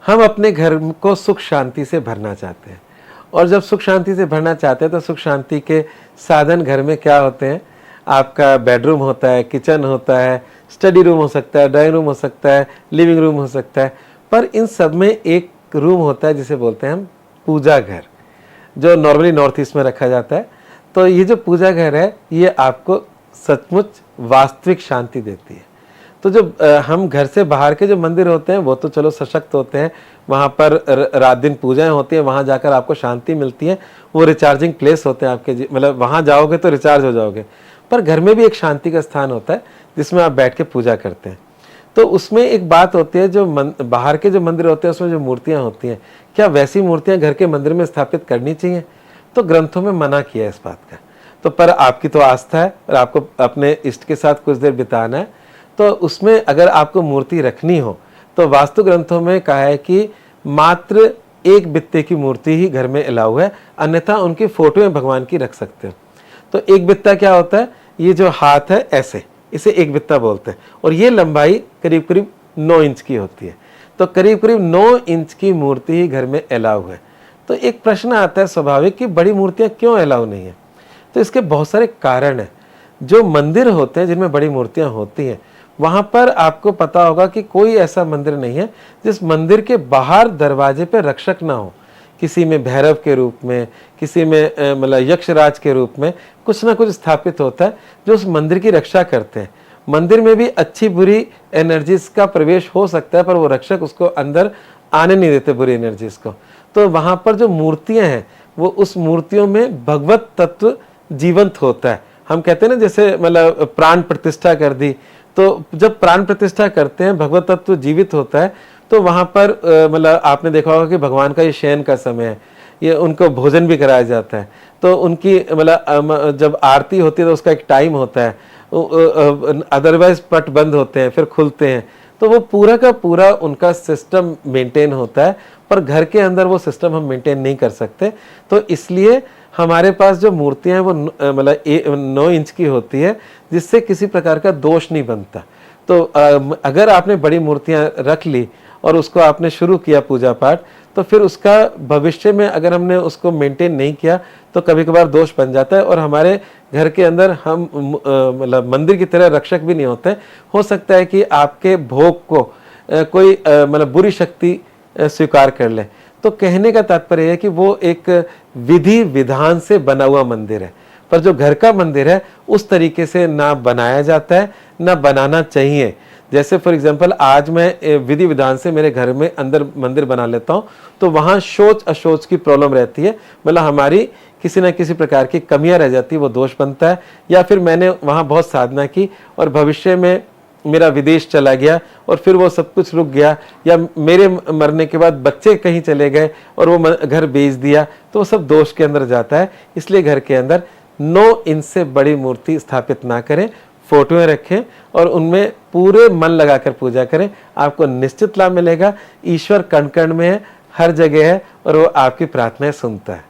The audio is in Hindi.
हम अपने घर को सुख शांति से भरना चाहते हैं, और जब सुख शांति से भरना चाहते हैं तो सुख शांति के साधन घर में क्या होते हैं? आपका बेडरूम होता है, किचन होता है, स्टडी रूम हो सकता है, ड्राइंग रूम हो सकता है, लिविंग रूम हो सकता है, पर इन सब में एक रूम होता है जिसे बोलते हैं हम पूजा घर, जो नॉर्मली नॉर्थ ईस्ट में रखा जाता है। तो ये जो पूजा घर है ये आपको सचमुच वास्तविक शांति देती है। तो जो हम घर से बाहर के जो मंदिर होते हैं वो तो चलो सशक्त होते हैं, वहाँ पर रात दिन पूजाएं होती हैं, वहाँ जाकर आपको शांति मिलती है, वो रिचार्जिंग प्लेस होते हैं आपके, मतलब वहाँ जाओगे तो रिचार्ज हो जाओगे। पर घर में भी एक शांति का स्थान होता है जिसमें आप बैठ के पूजा करते हैं। तो उसमें एक बात होती है, जो बाहर के जो मंदिर होते हैं उसमें जो मूर्तियाँ होती हैं, क्या वैसी मूर्तियाँ घर के मंदिर में स्थापित करनी चाहिए? तो ग्रंथों में मना किया है इस बात का। तो पर आपकी तो आस्था है और आपको अपने इष्ट के साथ कुछ देर बिताना है, तो उसमें अगर आपको मूर्ति रखनी हो तो वास्तु ग्रंथों में कहा है कि मात्र एक बित्ते की मूर्ति ही घर में अलाउ है, अन्यथा उनकी फोटोएं भगवान की रख सकते हो। तो एक बित्ता क्या होता है? ये जो हाथ है ऐसे, इसे एक बित्ता बोलते हैं, और ये लंबाई करीब करीब 9 इंच की होती है। तो करीब करीब 9 इंच की मूर्ति ही घर में अलाउ है। तो एक प्रश्न आता है स्वाभाविक कि बड़ी मूर्तियां क्यों अलाउ नहीं है? तो इसके बहुत सारे कारण हैं। जो मंदिर होते हैं जिनमें बड़ी मूर्तियां होती हैं, वहाँ पर आपको पता होगा कि कोई ऐसा मंदिर नहीं है जिस मंदिर के बाहर दरवाजे पे रक्षक ना हो। किसी में भैरव के रूप में, किसी में मतलब यक्षराज के रूप में कुछ ना कुछ स्थापित होता है जो उस मंदिर की रक्षा करते हैं। मंदिर में भी अच्छी बुरी एनर्जीज का प्रवेश हो सकता है, पर वो रक्षक उसको अंदर आने नहीं देते बुरी एनर्जीज को। तो वहाँ पर जो मूर्तियाँ हैं वो उस मूर्तियों में भगवत तत्व जीवंत होता है। हम कहते हैं ना, जैसे मतलब प्राण प्रतिष्ठा कर दी, तो जब प्राण प्रतिष्ठा करते हैं भगवत तत्व जीवित होता है, तो वहाँ पर मतलब आपने देखा होगा कि भगवान का ये शयन का समय है, ये उनको भोजन भी कराया जाता है। तो उनकी मतलब जब आरती होती है तो उसका एक टाइम होता है, अदरवाइज पट बंद होते हैं फिर खुलते हैं, तो वो पूरा का पूरा उनका सिस्टम मेंटेन होता है। पर घर के अंदर वो सिस्टम हम मेंटेन नहीं कर सकते, तो इसलिए हमारे पास जो मूर्तियां हैं वो मतलब 9 इंच की होती है, जिससे किसी प्रकार का दोष नहीं बनता। तो अगर आपने बड़ी मूर्तियां रख ली और उसको आपने शुरू किया पूजा पाठ, तो फिर उसका भविष्य में अगर हमने उसको मेंटेन नहीं किया तो कभी कभार दोष बन जाता है, और हमारे घर के अंदर हम मतलब मंदिर की तरह रक्षक भी नहीं होते। हो सकता है कि आपके भोग को कोई मतलब बुरी शक्ति स्वीकार कर ले। तो कहने का तात्पर्य है कि वो एक विधि विधान से बना हुआ मंदिर है, पर जो घर का मंदिर है उस तरीके से ना बनाया जाता है, ना बनाना चाहिए। जैसे फॉर एग्जांपल आज मैं विधि विधान से मेरे घर में अंदर मंदिर बना लेता हूँ, तो वहाँ शौच अशौच की प्रॉब्लम रहती है, मतलब हमारी किसी न किसी प्रकार की कमियां रह जाती है, वो दोष बनता है। या फिर मैंने वहाँ बहुत साधना की और भविष्य में मेरा विदेश चला गया और फिर वो सब कुछ रुक गया, या मेरे मरने के बाद बच्चे कहीं चले गए और वो घर बेच दिया, तो वो सब दोष के अंदर जाता है। इसलिए घर के अंदर 9 इंच से बड़ी मूर्ति स्थापित ना करें, फोटोएं रखें और उनमें पूरे मन लगाकर पूजा करें, आपको निश्चित लाभ मिलेगा। ईश्वर कण कण में है, हर जगह है, और वो आपकी प्रार्थनाएं सुनता है।